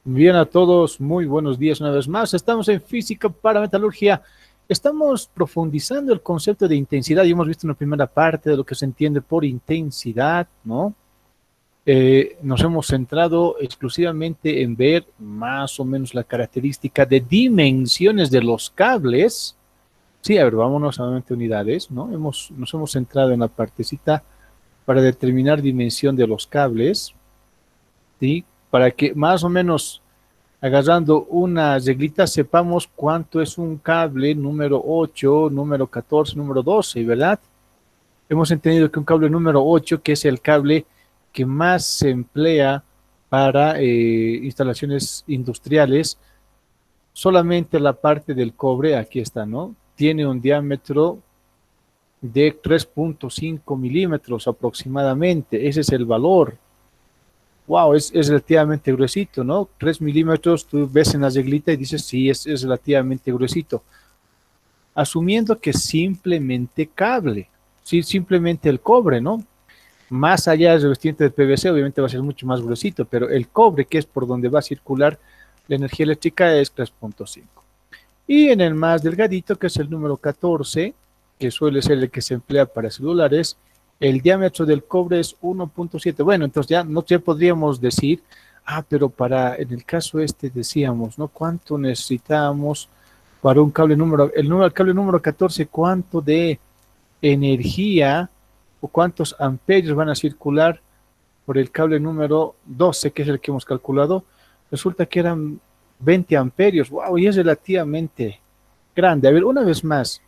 Bien a todos, muy buenos días una vez más. Estamos en física para metalurgia. Estamos profundizando el concepto de intensidad y hemos visto una primera parte de lo que se entiende por intensidad, ¿no? Nos hemos centrado exclusivamente en ver más o menos la característica de dimensiones de los cables. Sí, a ver, vámonos nuevamente a unidades, ¿no? Nos hemos centrado en la partecita para determinar dimensión de los cables, ¿sí? Para que más o menos agarrando una reglita, sepamos cuánto es un cable número 8, número 14, número 12, ¿verdad? Hemos entendido que un cable número 8, que es el cable que más se emplea para instalaciones industriales, solamente la parte del cobre, aquí está, ¿no? Tiene un diámetro de 3.5 milímetros aproximadamente, ese es el valor. Wow, es relativamente gruesito, ¿no? 3 milímetros, tú ves en la reglita y dices, sí, es relativamente gruesito. Asumiendo que simplemente cable, sí, simplemente el cobre, ¿no? Más allá del revestimiento de PVC, obviamente va a ser mucho más gruesito, pero el cobre, que es por donde va a circular la energía eléctrica, es 3.5. Y en el más delgadito, que es el número 14, que suele ser el que se emplea para celulares, el diámetro del cobre es 1.7. Bueno, entonces ya podríamos decir, pero en el caso este decíamos, ¿no? ¿Cuánto necesitamos para un cable el cable número 14, cuánto de energía o cuántos amperios van a circular por el cable número 12, que es el que hemos calculado? Resulta que eran 20 amperios. Wow, y es relativamente grande. A ver, una vez más,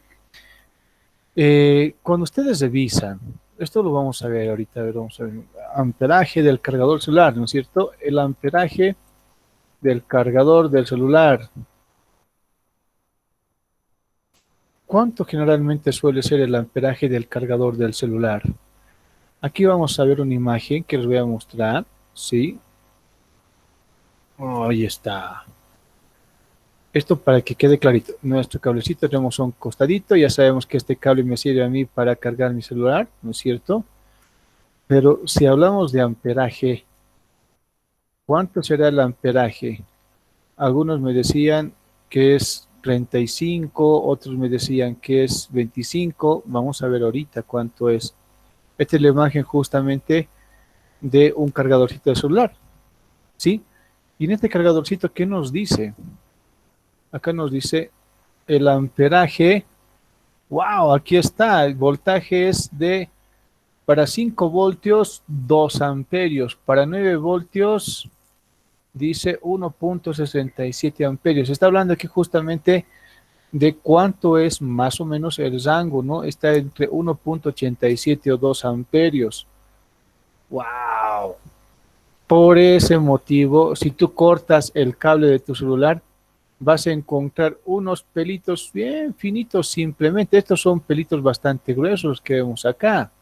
cuando ustedes revisan, esto lo vamos a ver ahorita, a ver, vamos a ver, amperaje del cargador celular, ¿no es cierto? El amperaje del cargador del celular. ¿Cuánto generalmente suele ser el amperaje del cargador del celular? Aquí vamos a ver una imagen que les voy a mostrar, ¿sí? Oh, ahí está. Esto para que quede clarito. Nuestro cablecito tenemos un costadito, ya sabemos que este cable me sirve a mí para cargar mi celular, ¿no es cierto? Pero si hablamos de amperaje, ¿cuánto será el amperaje? Algunos me decían que es 35, otros me decían que es 25. Vamos a ver ahorita cuánto es. Esta es la imagen justamente de un cargadorcito de celular, ¿sí? Y en este cargadorcito, ¿qué nos dice? Acá nos dice el amperaje. Wow, aquí está. El voltaje es para 5 voltios, 2 amperios. Para 9 voltios, dice 1.67 amperios. Está hablando aquí justamente de cuánto es más o menos el rango, ¿no? Está entre 1.87 o 2 amperios. ¡Wow! Por ese motivo, si tú cortas el cable de tu celular, vas a encontrar unos pelitos bien finitos simplemente. Estos son pelitos bastante gruesos que vemos acá.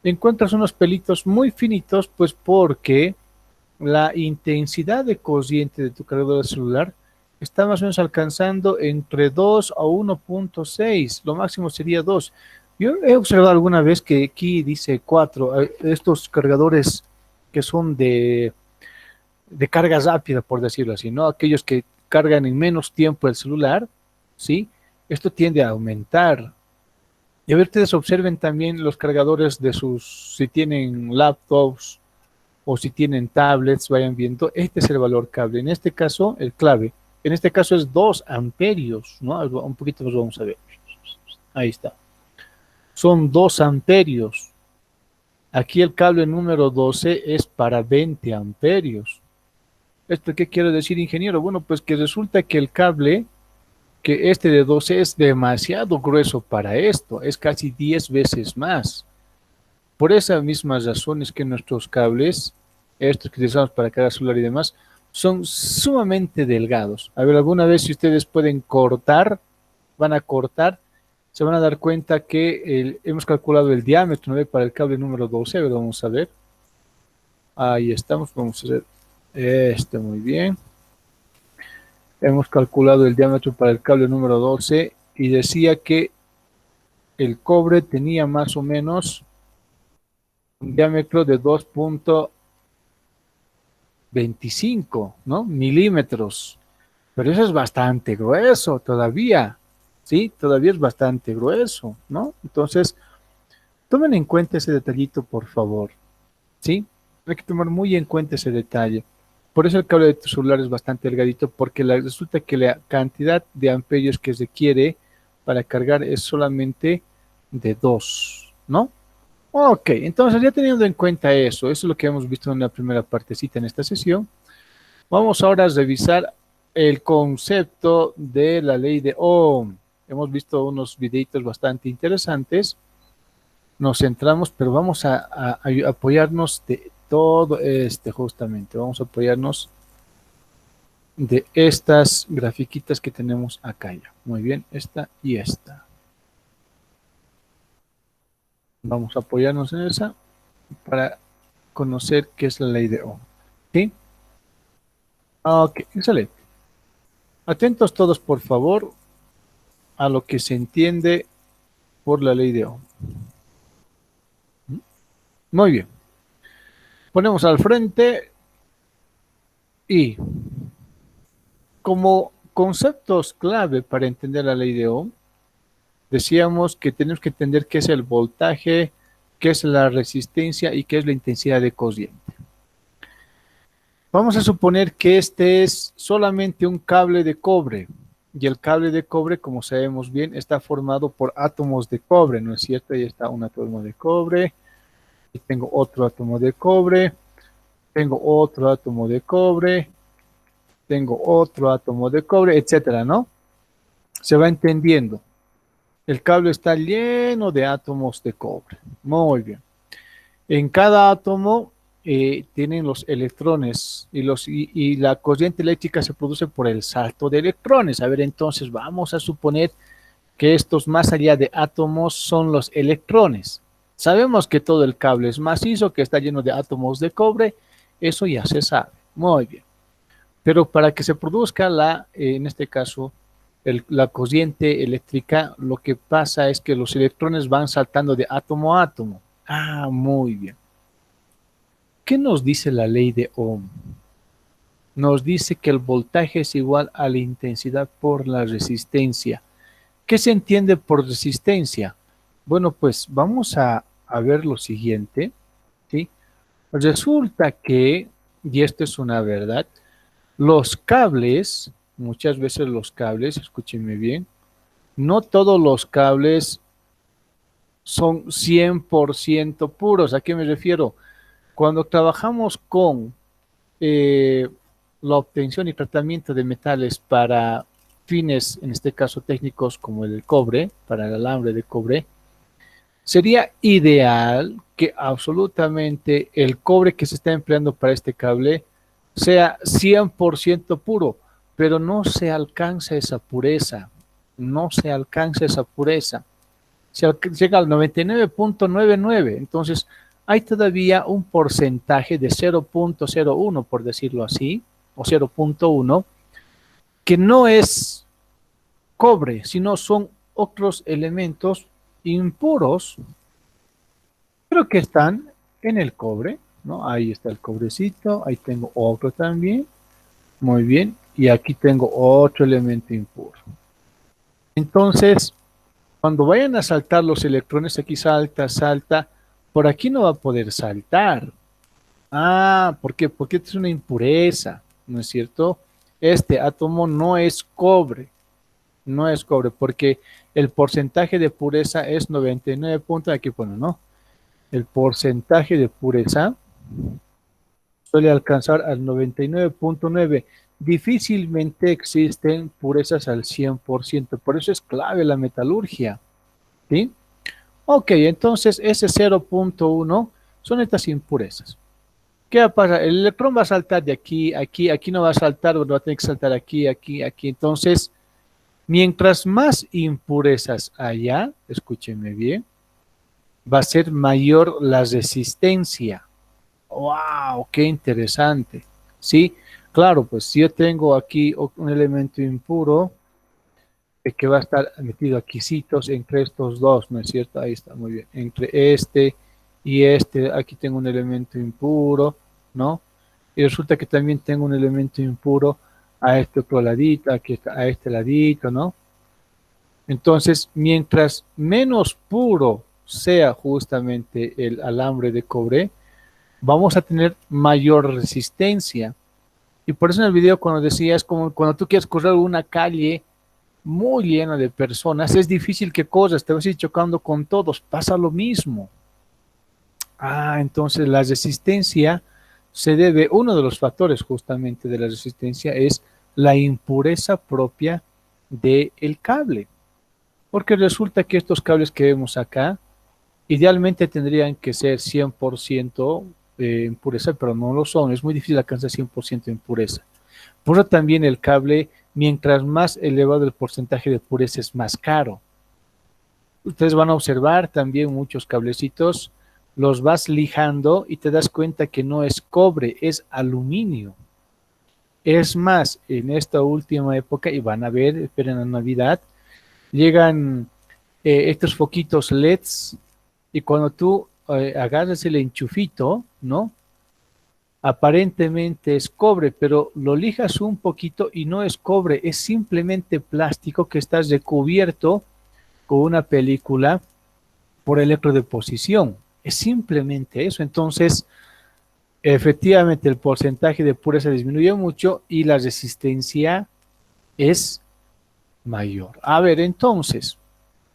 Encuentras unos pelitos muy finitos, pues porque la intensidad de corriente de tu cargador de celular está más o menos alcanzando entre 2 a 1.6, lo máximo sería 2. Yo he observado alguna vez que aquí dice 4, estos cargadores que son de carga rápida, por decirlo así, ¿no? Aquellos que cargan en menos tiempo el celular, ¿sí? Esto tiende a aumentar. Y a ver, ustedes observen también los cargadores si tienen laptops, o si tienen tablets, vayan viendo, este es el valor cable. En este caso, el clave, en este caso es 2 amperios, ¿no? Un poquito más vamos a ver. Ahí está. Son 2 amperios. Aquí el cable número 12 es para 20 amperios. ¿Esto qué quiere decir, ingeniero? Bueno, pues que resulta que el cable, que este de 12 es demasiado grueso para esto, es casi 10 veces más. Por esas mismas razones que nuestros cables, estos que utilizamos para cargar celular y demás, son sumamente delgados. A ver, alguna vez si ustedes pueden cortar, van a cortar, se van a dar cuenta que hemos calculado el diámetro, ¿no? Para el cable número 12. A ver, vamos a ver. Ahí estamos, vamos a hacer muy bien. Hemos calculado el diámetro para el cable número 12 y decía que el cobre tenía más o menos un diámetro de 25, ¿no? Milímetros. Pero eso es bastante grueso todavía, ¿sí? Todavía es bastante grueso, ¿no? Entonces, tomen en cuenta ese detallito, por favor, ¿sí? Hay que tomar muy en cuenta ese detalle. Por eso el cable de tu celular es bastante delgadito, porque resulta que la cantidad de amperios que requiere para cargar es solamente de 2, ¿no? Ok, entonces ya teniendo en cuenta eso es lo que hemos visto en la primera partecita en esta sesión. Vamos ahora a revisar el concepto de la ley de Ohm. Hemos visto unos videitos bastante interesantes. Nos centramos, pero vamos a apoyarnos de todo justamente. Vamos a apoyarnos de estas grafiquitas que tenemos acá ya. Muy bien, esta y esta. Vamos a apoyarnos en esa para conocer qué es la ley de Ohm. ¿Sí? Ok, excelente. Atentos todos, por favor, a lo que se entiende por la ley de Ohm. Muy bien. Ponemos al frente y como conceptos clave para entender la ley de Ohm, decíamos que tenemos que entender qué es el voltaje, qué es la resistencia y qué es la intensidad de corriente. Vamos a suponer que este es solamente un cable de cobre y el cable de cobre, como sabemos bien, está formado por átomos de cobre, ¿no es cierto? Ahí está un átomo de cobre y tengo otro átomo de cobre, tengo otro átomo de cobre, tengo otro átomo de cobre, etcétera, ¿no? Se va entendiendo. El cable está lleno de átomos de cobre. Muy bien. En cada átomo tienen los electrones y la corriente eléctrica se produce por el salto de electrones. A ver, entonces vamos a suponer que estos más allá de átomos son los electrones. Sabemos que todo el cable es macizo, que está lleno de átomos de cobre. Eso ya se sabe. Muy bien. Pero para que se produzca en este caso, la corriente eléctrica, lo que pasa es que los electrones van saltando de átomo a átomo. Ah, muy bien. ¿Qué nos dice la ley de Ohm? Nos dice que el voltaje es igual a la intensidad por la resistencia. ¿Qué se entiende por resistencia? Bueno, pues vamos a ver lo siguiente, ¿sí? Resulta que, y esto es una verdad, los cables, muchas veces los cables, escúchenme bien, no todos los cables son 100% puros. ¿A qué me refiero? Cuando trabajamos con eh, la obtención y tratamiento de metales para fines, en este caso técnicos como el cobre, para el alambre de cobre, sería ideal que absolutamente el cobre que se está empleando para este cable sea 100% puro, pero no se alcanza esa pureza, no se alcanza esa pureza. Llega al 99.99, entonces hay todavía un porcentaje de 0.01, por decirlo así, o 0.1, que no es cobre, sino son otros elementos impuros, pero que están en el cobre, ¿no? Ahí está el cobrecito, ahí tengo otro también, muy bien, y aquí tengo otro elemento impuro. Entonces, cuando vayan a saltar los electrones, aquí salta, salta, por aquí no va a poder saltar. Ah, ¿por qué? Porque esta es una impureza, ¿no es cierto? Este átomo no es cobre, no es cobre, porque el porcentaje de pureza es 99 puntos, aquí pone, ¿no? El porcentaje de pureza suele alcanzar al 99.9. Difícilmente existen purezas al 100%, por eso es clave la metalurgia, ¿sí? Ok, entonces ese 0.1 son estas impurezas. ¿Qué va a pasar? El electrón va a saltar de aquí, aquí, aquí no va a saltar, va a tener que saltar aquí, aquí, aquí. Entonces, mientras más impurezas haya, escúchenme bien, va a ser mayor la resistencia. ¡Wow! ¡Qué interesante! Sí, claro, pues si yo tengo aquí un elemento impuro que va a estar metido aquí entre estos dos, ¿no es cierto? Ahí está, muy bien. Entre este y este, aquí tengo un elemento impuro, ¿no? y resulta que también tengo un elemento impuro a este otro ladito, aquí a este ladito, ¿no? Entonces, mientras menos puro sea justamente el alambre de cobre, vamos a tener mayor resistencia. Y por eso en el video cuando decía, es como cuando tú quieres correr una calle muy llena de personas, es difícil que corras, te vas a ir chocando con todos, pasa lo mismo. Entonces la resistencia se debe, uno de los factores justamente de la resistencia es la impureza propia del cable. Porque resulta que estos cables que vemos acá, idealmente tendrían que ser 100% impureza, pero no lo son. Es muy difícil alcanzar 100% de impureza. Por eso también el cable, mientras más elevado el porcentaje de pureza, es más caro. Ustedes van a observar también muchos cablecitos, los vas lijando y te das cuenta que no es cobre, es aluminio. Es más, en esta última época, y van a ver, esperen la Navidad, llegan estos foquitos LEDs y cuando tú agarras el enchufito, ¿no? Aparentemente es cobre, pero lo lijas un poquito y no es cobre, es simplemente plástico que está recubierto con una película por electrodeposición. Es simplemente eso. Entonces, efectivamente, el porcentaje de pureza disminuye mucho y la resistencia es mayor. A ver, entonces,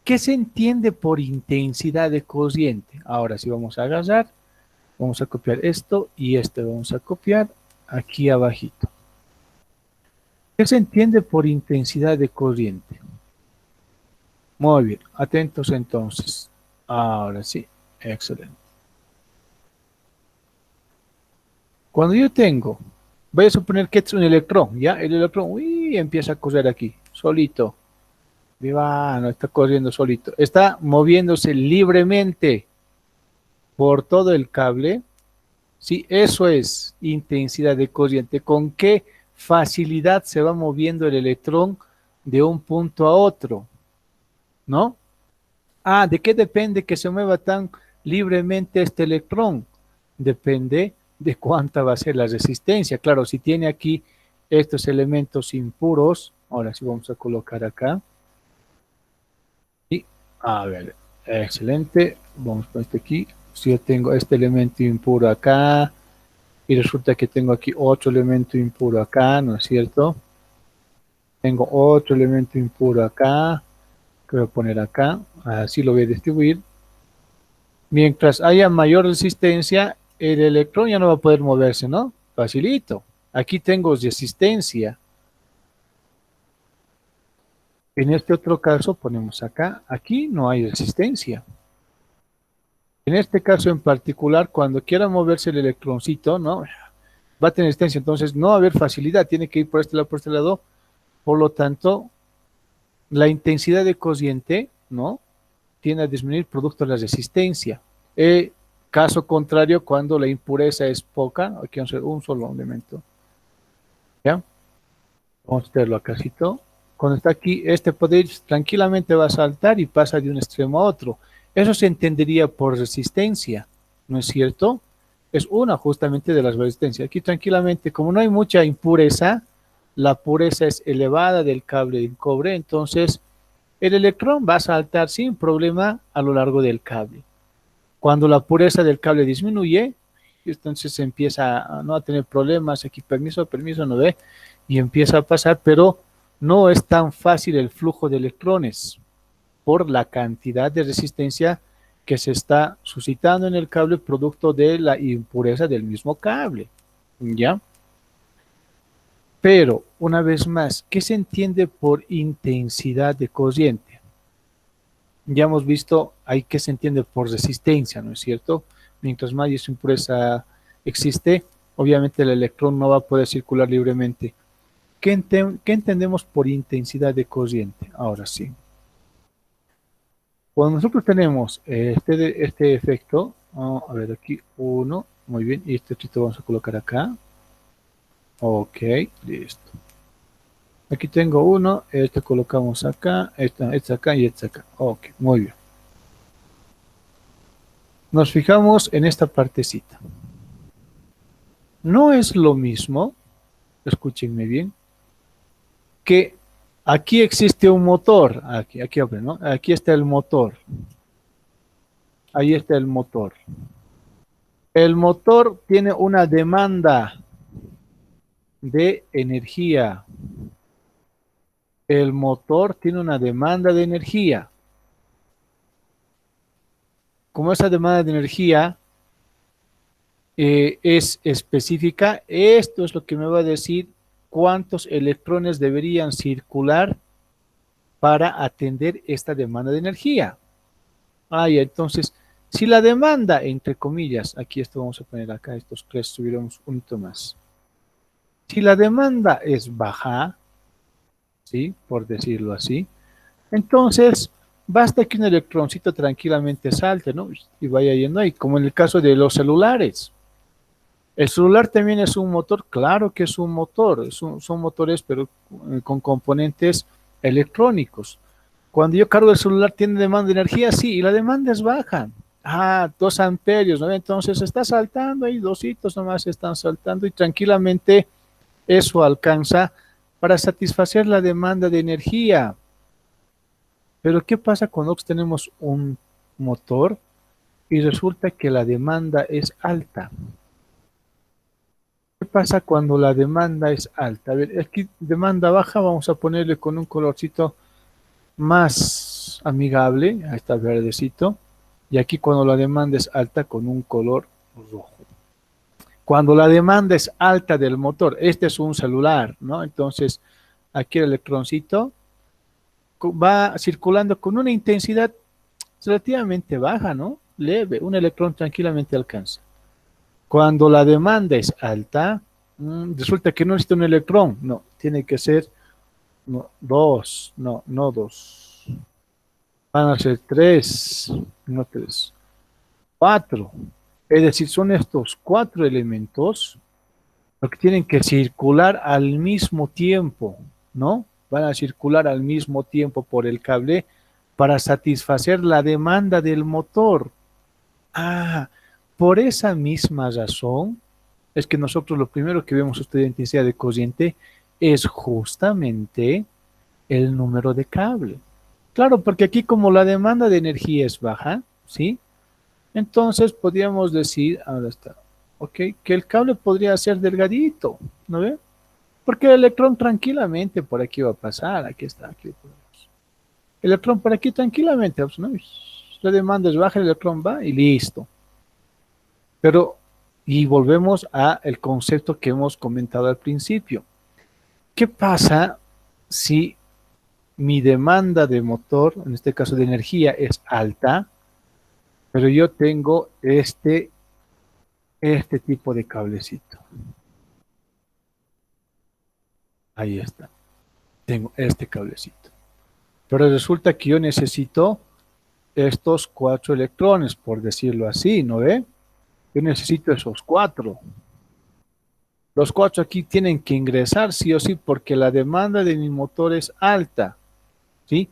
¿qué se entiende por intensidad de corriente? Ahora sí vamos a agarrar, vamos a copiar esto y este vamos a copiar aquí abajito. ¿Qué se entiende por intensidad de corriente? Muy bien, atentos entonces. Ahora sí, excelente. Cuando yo tengo, voy a suponer que es un electrón, ¿ya? El electrón, uy, empieza a correr aquí, solito. Viva, no está corriendo solito. Está moviéndose libremente por todo el cable. Sí, eso es intensidad de corriente. ¿Con qué facilidad se va moviendo el electrón de un punto a otro? ¿No? ¿De qué depende que se mueva tan libremente este electrón? Depende de cuánta va a ser la resistencia. Claro, si tiene aquí estos elementos impuros, ahora sí vamos a colocar acá. Y, a ver, excelente. Vamos con este aquí. Si yo tengo este elemento impuro acá, y resulta que tengo aquí otro elemento impuro acá, ¿no es cierto? Tengo otro elemento impuro acá, que voy a poner acá, así lo voy a distribuir. Mientras haya mayor resistencia, el electrón ya no va a poder moverse, ¿no? Facilito. Aquí tengo resistencia. En este otro caso ponemos acá, aquí no hay resistencia. En este caso en particular, cuando quiera moverse el electroncito, ¿no? Va a tener resistencia, entonces no va a haber facilidad, tiene que ir por este lado, por lo tanto, la intensidad de corriente, ¿no? Tiende a disminuir producto de la resistencia. Caso contrario, cuando la impureza es poca, aquí vamos a hacer un solo elemento, ¿ya? Vamos a hacerlo acácito. Cuando está aquí, este poder tranquilamente va a saltar y pasa de un extremo a otro. Eso se entendería por resistencia, ¿no es cierto? Es una justamente de las resistencias. Aquí tranquilamente, como no hay mucha impureza, la pureza es elevada del cable de cobre, entonces el electrón va a saltar sin problema a lo largo del cable. Cuando la pureza del cable disminuye, entonces se empieza a no tener problemas, aquí permiso, permiso, no ve, y empieza a pasar, pero no es tan fácil el flujo de electrones por la cantidad de resistencia que se está suscitando en el cable producto de la impureza del mismo cable, ¿ya? Pero, una vez más, ¿qué se entiende por intensidad de corriente? Ya hemos visto ahí que se entiende por resistencia, ¿no es cierto? Mientras más impureza existe, obviamente el electrón no va a poder circular libremente. ¿Qué entendemos por intensidad de corriente? Ahora sí. Cuando nosotros tenemos este efecto, a ver aquí, uno, muy bien, y este otro vamos a colocar acá. Ok, listo. Aquí tengo uno, este colocamos acá, este acá y este acá. Ok, muy bien. Nos fijamos en esta partecita. No es lo mismo, escúchenme bien, que aquí existe un motor, aquí, ¿no? Aquí está el motor, ahí está el motor. El motor tiene una demanda de energía. El motor tiene una demanda de energía. Como esa demanda de energía es específica, esto es lo que me va a decir cuántos electrones deberían circular para atender esta demanda de energía. Entonces, si la demanda, entre comillas, aquí esto vamos a poner acá, estos tres subiremos un hito más. Si la demanda es baja, ¿sí? Por decirlo así, entonces basta que un electroncito tranquilamente salte, ¿no? Y vaya yendo ahí, como en el caso de los celulares. El celular también es un motor, claro que es un motor, son motores, pero con componentes electrónicos. Cuando yo cargo el celular, ¿tiene demanda de energía? Sí, y la demanda es baja. 2 amperios, ¿no? Entonces está saltando ahí, 2 hitos nomás están saltando y tranquilamente eso alcanza para satisfacer la demanda de energía. Pero ¿qué pasa cuando tenemos un motor y resulta que la demanda es alta? ¿Qué pasa cuando la demanda es alta? A ver, aquí demanda baja, vamos a ponerle con un colorcito más amigable, ahí está verdecito, y aquí cuando la demanda es alta con un color rojo. Cuando la demanda es alta del motor, este es un celular, ¿no? Entonces, aquí el electroncito va circulando con una intensidad relativamente baja, ¿no? Leve, un electrón tranquilamente alcanza. Cuando la demanda es alta, resulta que no necesita un electrón, no, tiene que ser no, dos, no dos. Van a ser tres, no tres, cuatro. Es decir, son estos 4 elementos los que tienen que circular al mismo tiempo, ¿no? Van a circular al mismo tiempo por el cable para satisfacer la demanda del motor. Ah, por esa misma razón es que nosotros lo primero que vemos esta intensidad de cociente es justamente el número de cable. Claro, porque aquí como la demanda de energía es baja, ¿sí? Entonces podríamos decir, ahora está, ok, que el cable podría ser delgadito, ¿no ve? Porque el electrón tranquilamente por aquí va a pasar, aquí está, aquí lo ponemos. El electrón por aquí tranquilamente, pues, ¿no? La demanda es baja, el electrón va y listo. Pero, y volvemos a el concepto que hemos comentado al principio. ¿Qué pasa si mi demanda de motor, en este caso de energía, es alta, pero yo tengo este tipo de cablecito? Ahí está. Tengo este cablecito. Pero resulta que yo necesito estos 4 electrones, por decirlo así, ¿no ve? Yo necesito esos 4. Los 4 aquí tienen que ingresar sí o sí porque la demanda de mi motor es alta, ¿sí?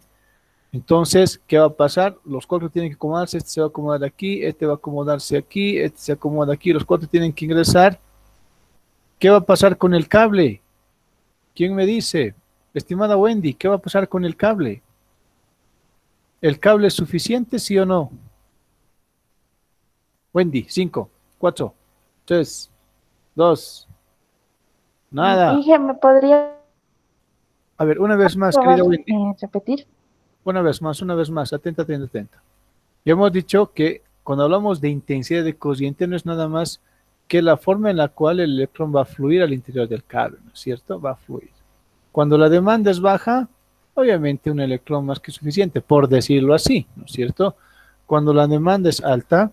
Entonces, ¿qué va a pasar? Los 4 tienen que acomodarse, este se va a acomodar aquí, este va a acomodarse aquí, este se acomoda aquí, los 4 tienen que ingresar. ¿Qué va a pasar con el cable? ¿Quién me dice? Estimada Wendy, ¿qué va a pasar con el cable? ¿El cable es suficiente, sí o no? Wendy, 5, 4, 3, 2, nada. Inge, ¿me podría A ver, una vez más, probar querida Wendy. repetir? Una vez más, atenta, atenta, atenta. Ya hemos dicho que cuando hablamos de intensidad de cociente no es nada más que la forma en la cual el electrón va a fluir al interior del cable, ¿no es cierto? Va a fluir. Cuando la demanda es baja, obviamente un electrón más que suficiente, por decirlo así, ¿no es cierto? Cuando la demanda es alta,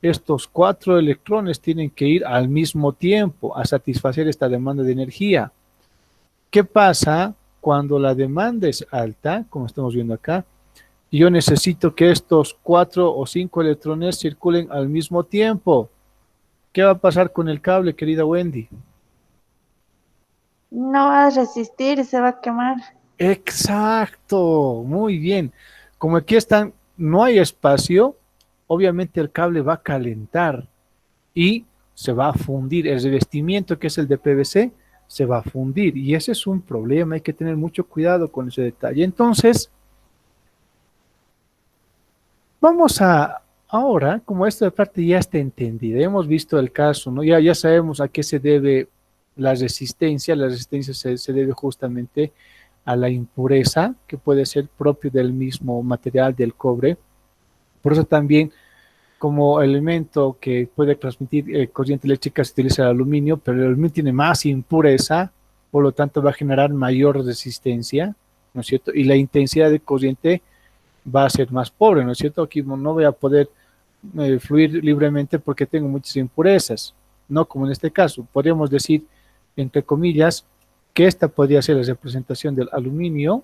estos 4 electrones tienen que ir al mismo tiempo a satisfacer esta demanda de energía. ¿Qué pasa cuando la demanda es alta, como estamos viendo acá? Y yo necesito que estos 4 o 5 electrones circulen al mismo tiempo. ¿Qué va a pasar con el cable, querida Wendy? No va a resistir, se va a quemar. Exacto, muy bien. Como aquí están, no hay espacio, obviamente el cable va a calentar y se va a fundir, el revestimiento que es el de PVC se va a fundir y ese es un problema, hay que tener mucho cuidado con ese detalle. Entonces, vamos a, ahora, como esta parte ya está entendida, hemos visto el caso, ¿no? Ya sabemos a qué se debe la resistencia se debe justamente a la impureza, que puede ser propio del mismo material del cobre. Por eso también, como elemento que puede transmitir corriente eléctrica, se utiliza el aluminio, pero el aluminio tiene más impureza, por lo tanto va a generar mayor resistencia, ¿no es cierto? Y la intensidad de corriente va a ser más pobre, ¿no es cierto? Aquí no voy a poder fluir libremente porque tengo muchas impurezas, no como en este caso. Podríamos decir, entre comillas, que esta podría ser la representación del aluminio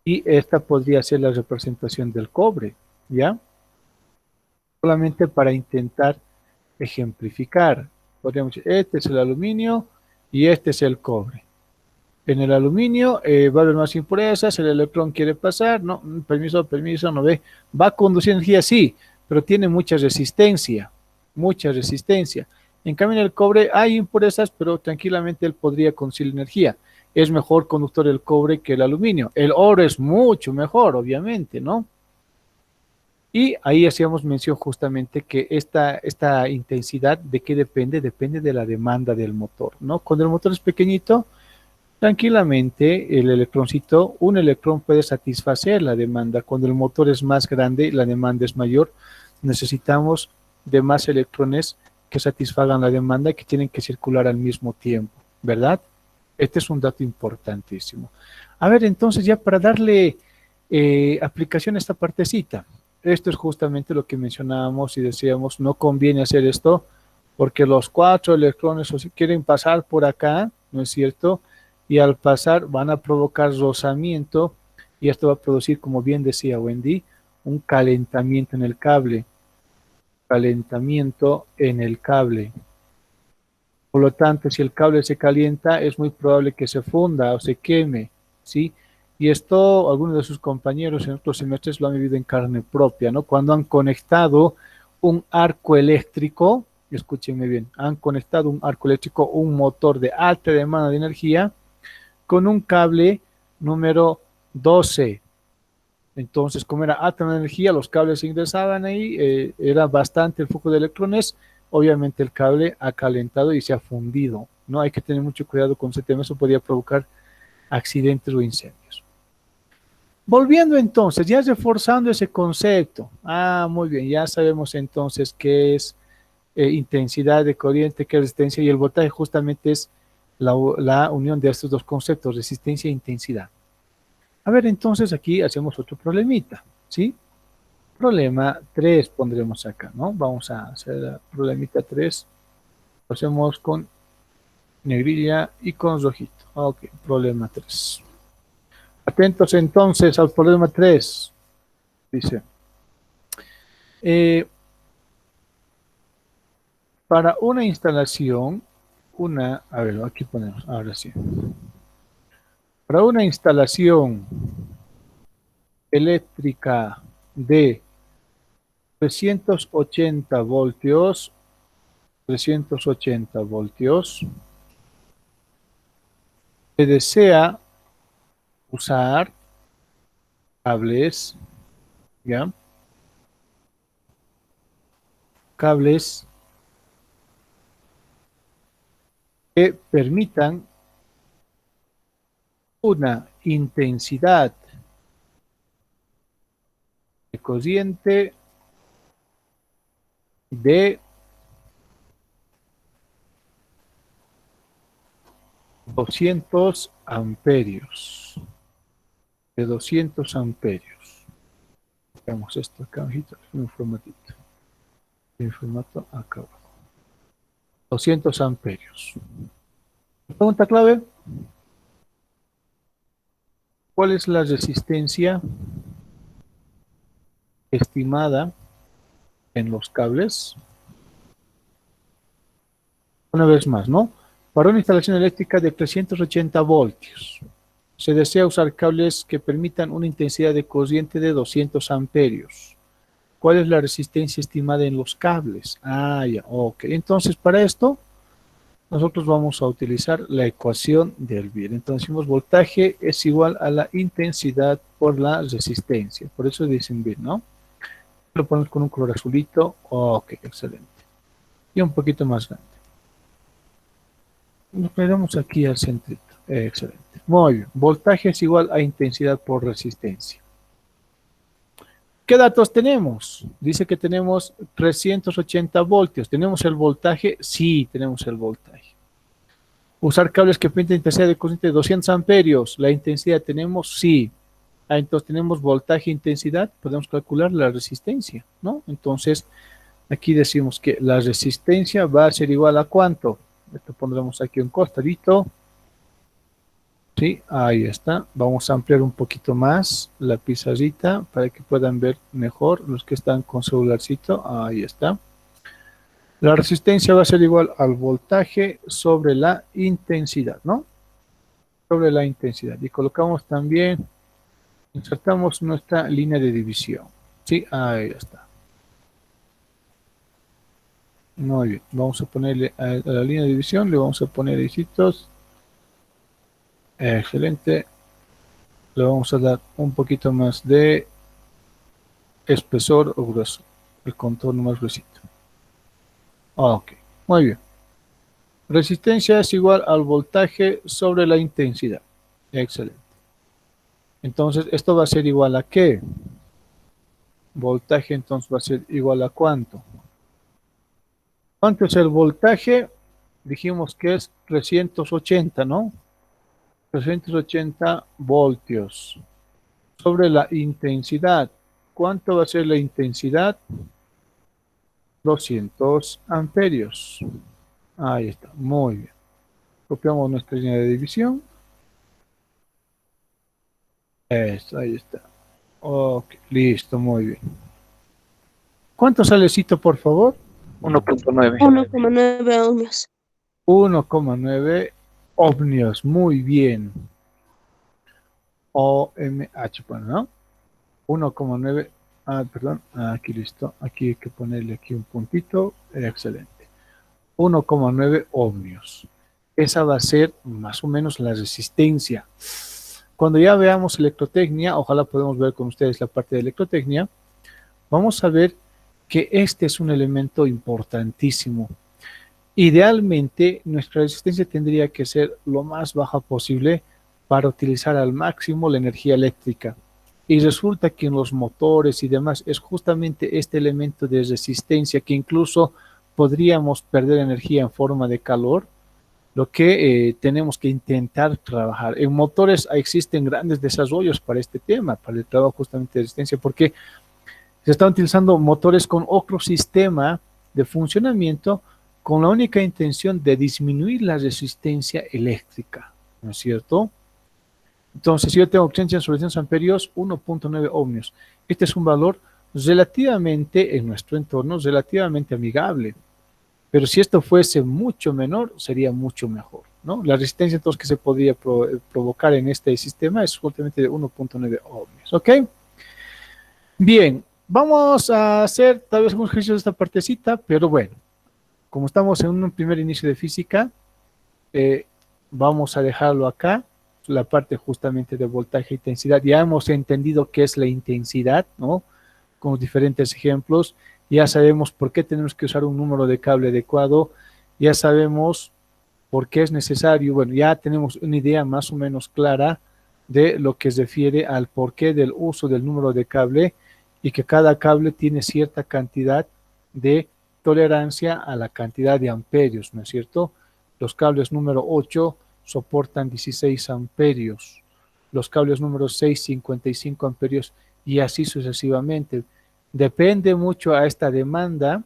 y esta podría ser la representación del cobre, ¿ya? Solamente para intentar ejemplificar. Podríamos decir, este es el aluminio y este es el cobre. En el aluminio va a haber más impurezas, el electrón quiere pasar, no, permiso, no ve, va a conducir energía, sí, pero tiene mucha resistencia, mucha resistencia. En cambio en el cobre hay impurezas, pero tranquilamente él podría conducir energía. Es mejor conductor el cobre que el aluminio. El oro es mucho mejor, obviamente, ¿no? Y ahí hacíamos mención justamente que esta intensidad, ¿de qué depende? Depende de la demanda del motor, ¿no? Cuando el motor es pequeñito, tranquilamente el electroncito, un electrón puede satisfacer la demanda. Cuando el motor es más grande, la demanda es mayor, necesitamos de más electrones que satisfagan la demanda y que tienen que circular al mismo tiempo, ¿verdad? Este es un dato importantísimo. A ver, entonces ya para darle aplicación a esta partecita, esto es justamente lo que mencionábamos y decíamos, no conviene hacer esto porque los 4 electrones o si quieren pasar por acá, ¿no es cierto?, y al pasar van a provocar rozamiento y esto va a producir, como bien decía Wendy, un calentamiento en el cable. Calentamiento en el cable. Por lo tanto, si el cable se calienta, es muy probable que se funda o se queme, ¿sí? Y esto, algunos de sus compañeros en otros semestres lo han vivido en carne propia, ¿no? Cuando han conectado un arco eléctrico, escúchenme bien, han conectado un arco eléctrico, un motor de alta demanda de energía, con un cable número 12. Entonces, como era alta energía, los cables se ingresaban ahí, era bastante el flujo de electrones, obviamente el cable ha calentado y se ha fundido, ¿no? Hay que tener mucho cuidado con ese tema, eso podría provocar accidentes o incendios. Volviendo entonces, ya reforzando ese concepto, muy bien, ya sabemos entonces qué es intensidad de corriente, qué es resistencia, y el voltaje justamente es la unión de estos dos conceptos, resistencia e intensidad. A ver, entonces aquí hacemos otro problemita, ¿sí? Problema 3 pondremos acá, ¿no? Vamos a hacer el problemita 3. Lo hacemos con negrilla y con rojito. Ok, problema 3. Atentos entonces al problema 3. Dice, para una instalación, a ver, aquí ponemos, ahora sí. Para una instalación eléctrica de 380 voltios, se desea usar cables, ¿ya? Cables que permitan una intensidad de corriente de 200 amperios. De 200 amperios. Veamos esto acá, abajito, un formatito. El formato acá abajo. 200 amperios. Pregunta clave. ¿Cuál es la resistencia estimada en los cables? Una vez más, ¿no? Para una instalación eléctrica de 380 voltios, se desea usar cables que permitan una intensidad de corriente de 200 amperios. ¿Cuál es la resistencia estimada en los cables? Ah, ya, ok. Entonces, para esto, nosotros vamos a utilizar la ecuación del bien. Entonces, decimos voltaje es igual a la intensidad por la resistencia. Por eso dicen bien, ¿no? Lo ponemos con un color azulito. Ok, excelente. Y un poquito más grande. Nos quedamos aquí al centrito. Excelente. Muy bien. Voltaje es igual a intensidad por resistencia. ¿Qué datos tenemos? Dice que tenemos 380 voltios. ¿Tenemos el voltaje? Sí, tenemos el voltaje. Usar cables que permiten intensidad de corriente de 200 amperios. ¿La intensidad tenemos? Sí. Ah, entonces tenemos voltaje e intensidad. Podemos calcular la resistencia, ¿no? Entonces, aquí decimos que la resistencia va a ser igual a ¿cuánto? Esto pondremos aquí un costadito. Sí, ahí está. Vamos a ampliar un poquito más la pizarrita para que puedan ver mejor los que están con celularcito. Ahí está. La resistencia va a ser igual al voltaje sobre la intensidad, ¿no? Sobre la intensidad. Y colocamos también, insertamos nuestra línea de división. Sí, ahí está. Muy bien. Vamos a ponerle a la línea de división, le vamos a poner dígitos. Excelente. Le vamos a dar un poquito más de espesor o grueso, el contorno más gruesito. Ok, muy bien. Resistencia es igual al voltaje sobre la intensidad. Excelente. Entonces, esto va a ser igual a ¿qué? Voltaje entonces va a ser igual a ¿cuánto? ¿Cuánto es el voltaje? Dijimos que es 380, ¿no? 380 voltios sobre la intensidad. ¿Cuánto va a ser la intensidad? 200 amperios. Ahí está, muy bien. Copiamos nuestra línea de división. Eso, ahí está. Ok, listo, muy bien. ¿Cuánto salecito, por favor? 1.9. 1,9 ohmios. 1,9 ohmios, muy bien. OMH, bueno, ¿no? 1,9, perdón, aquí listo. Aquí hay que ponerle aquí un puntito. Excelente. 1,9 ohmios. Esa va a ser más o menos la resistencia. Cuando ya veamos electrotecnia, ojalá podamos ver con ustedes la parte de electrotecnia, vamos a ver que este es un elemento importantísimo. Idealmente, nuestra resistencia tendría que ser lo más baja posible para utilizar al máximo la energía eléctrica. Y resulta que en los motores y demás es justamente este elemento de resistencia que incluso podríamos perder energía en forma de calor, lo que tenemos que intentar trabajar. En motores existen grandes desarrollos para este tema, para el trabajo justamente de resistencia, porque se están utilizando motores con otro sistema de funcionamiento con la única intención de disminuir la resistencia eléctrica, ¿no es cierto? Entonces, si yo tengo 800 sobre 200 amperios, 1.9 ohmios. Este es un valor relativamente, en nuestro entorno, relativamente amigable. Pero si esto fuese mucho menor, sería mucho mejor, ¿no? La resistencia entonces que se podría provocar en este sistema es justamente de 1.9 ohmios, ¿ok? Bien, vamos a hacer tal vez algunos ejercicios de esta partecita, pero bueno, como estamos en un primer inicio de física, vamos a dejarlo acá, la parte justamente de voltaje e intensidad. Ya hemos entendido qué es la intensidad, ¿no? Con los diferentes ejemplos. Ya sabemos por qué tenemos que usar un número de cable adecuado, ya sabemos por qué es necesario, bueno, ya tenemos una idea más o menos clara de lo que se refiere al porqué del uso del número de cable y que cada cable tiene cierta cantidad de tolerancia a la cantidad de amperios, ¿no es cierto? Los cables número 8 soportan 16 amperios, los cables número 6, 55 amperios y así sucesivamente. Depende mucho a esta demanda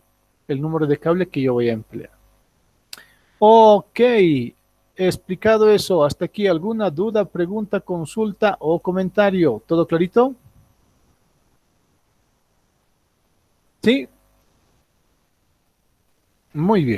el número de cable que yo voy a emplear. Ok, explicado eso, hasta aquí, ¿alguna duda, pregunta, consulta o comentario? ¿Todo clarito? ¿Sí? Muy bien.